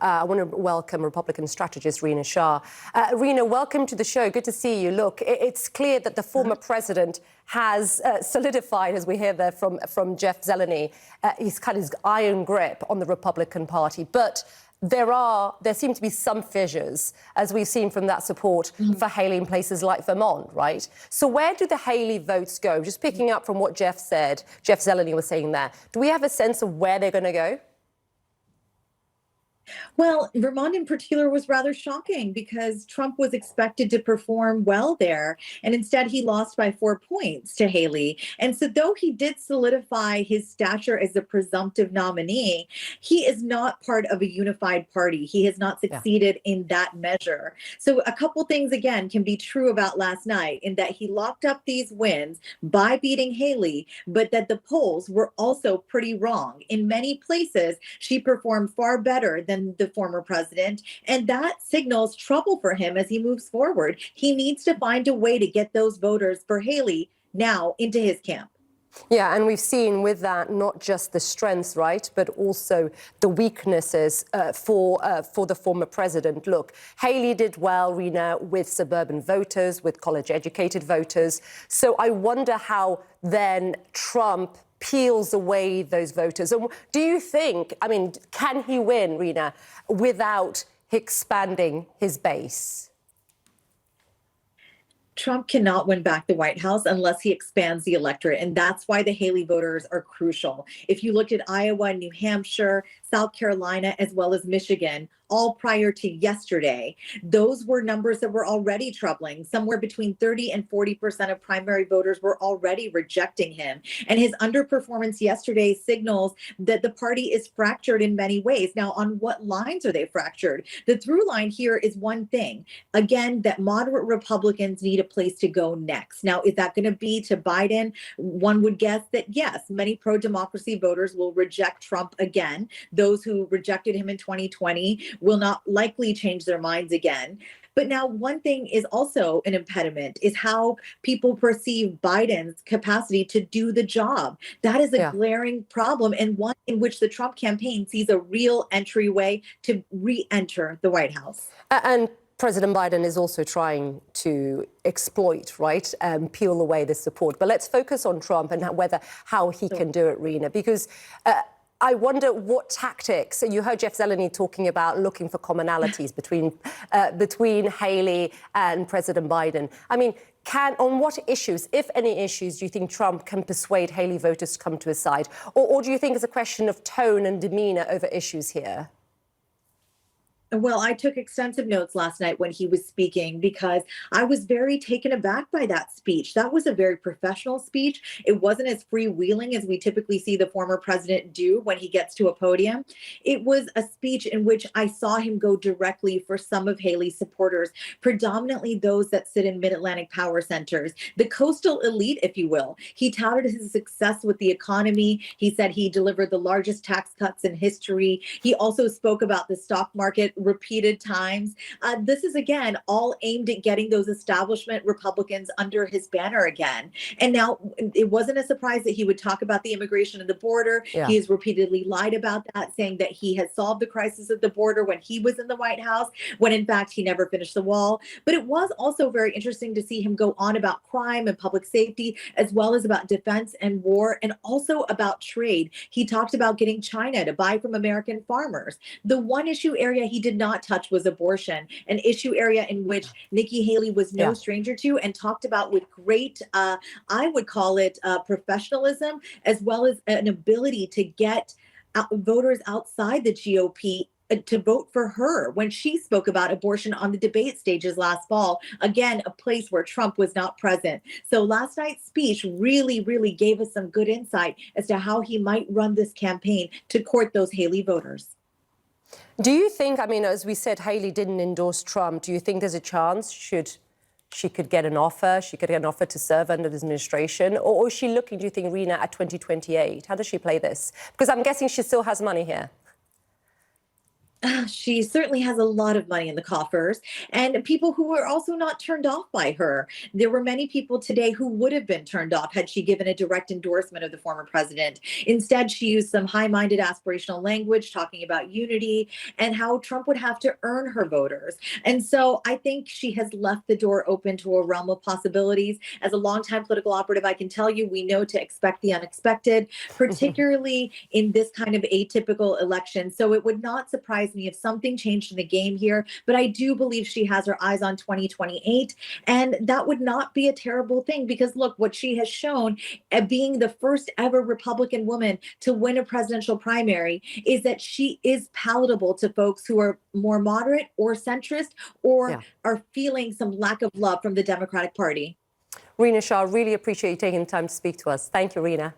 I want to welcome Republican strategist Rina Shah. Rina, welcome to the show. Good to see you. Look, it's clear that the former president has solidified, as we hear there from Jeff Zeleny, his iron grip on the Republican Party. But there seem to be some fissures, as we've seen from that support for Haley in places like Vermont, right? So where do the Haley votes go? Just picking up from what Jeff Zeleny was saying there. Do we have a sense of where they're going to go? Well, Vermont in particular was rather shocking because Trump was expected to perform well there, and instead he lost by 4 points to Haley. And so though he did solidify his stature as the presumptive nominee, he is not part of a unified party. He has not succeeded in that measure. So a couple things, again, can be true about last night in that he locked up these wins by beating Haley, but that the polls were also pretty wrong. In many places, she performed far better than the former president, and that signals trouble for him as he moves forward. He needs to find a way to get those voters for Haley now into his camp. Yeah, and we've seen with that not just the strengths, right, but also the weaknesses for the former president. Look, Haley did well, Rina, with suburban voters, with college-educated voters. So I wonder how then Trump peels away those voters. And do you think, I mean, can he win, Rina, without expanding his base? Trump cannot win back the White House unless he expands the electorate, and that's why the Haley voters are crucial. If you looked at Iowa, New Hampshire, South Carolina, as well as Michigan, all prior to yesterday, those were numbers that were already troubling. Somewhere between 30 and 40% of primary voters were already rejecting him. And his underperformance yesterday signals that the party is fractured in many ways. Now, on what lines are they fractured? The through line here is one thing. Again, that moderate Republicans need a place to go next. Now, is that going to be to Biden? One would guess that yes, many pro-democracy voters will reject Trump again. Those who rejected him in 2020 will not likely change their minds again. But now one thing is also an impediment is how people perceive Biden's capacity to do the job. That is a glaring problem, and one in which the Trump campaign sees a real entryway to re-enter the White House. And President Biden is also trying to exploit, right, peel away the support. But let's focus on Trump and how he can do it, Rina, because I wonder what tactics. You heard Jeff Zeleny talking about looking for commonalities between Haley and President Biden. I mean, on what issues, if any issues, do you think Trump can persuade Haley voters to come to his side? Or do you think it's a question of tone and demeanor over issues here? Well, I took extensive notes last night when he was speaking because I was very taken aback by that speech. That was a very professional speech. It wasn't as freewheeling as we typically see the former president do when he gets to a podium. It was a speech in which I saw him go directly for some of Haley's supporters, predominantly those that sit in mid-Atlantic power centers, the coastal elite, if you will. He touted his success with the economy. He said he delivered the largest tax cuts in history. He also spoke about the stock market repeated times. This is, again, all aimed at getting those establishment Republicans under his banner again. And now it wasn't a surprise that he would talk about the immigration of the border. He has repeatedly lied about that, saying that he had solved the crisis at the border when he was in the White House, when in fact he never finished the wall. But it was also very interesting to see him go on about crime and public safety, as well as about defense and war, and also about trade. He talked about getting China to buy from American farmers. The one issue area he did not touch was abortion, an issue area in which Nikki Haley was no stranger to and talked about with great, I would call it professionalism, as well as an ability to get voters outside the GOP to vote for her when she spoke about abortion on the debate stages last fall. Again, a place where Trump was not present. So last night's speech really, really gave us some good insight as to how he might run this campaign to court those Haley voters. Do you think, I mean, as we said, Haley didn't endorse Trump. Do you think there's a chance she could get an offer? She could get an offer to serve under this administration? Or is she looking, do you think, Rina, at 2028? How does she play this? Because I'm guessing she still has money here. She certainly has a lot of money in the coffers, and people who were also not turned off by her. There were many people today who would have been turned off had she given a direct endorsement of the former president. Instead, she used some high minded aspirational language talking about unity and how Trump would have to earn her voters. And so I think she has left the door open to a realm of possibilities. As a longtime political operative, I can tell you we know to expect the unexpected, particularly in this kind of atypical election. So it would not surprise me if something changed in the game here, but I do believe she has her eyes on 2028. And that would not be a terrible thing because look, what she has shown at being the first ever Republican woman to win a presidential primary is that she is palatable to folks who are more moderate or centrist or Yeah. are feeling some lack of love from the Democratic Party. Rina Shah, really appreciate you taking the time to speak to us. Thank you, Rina.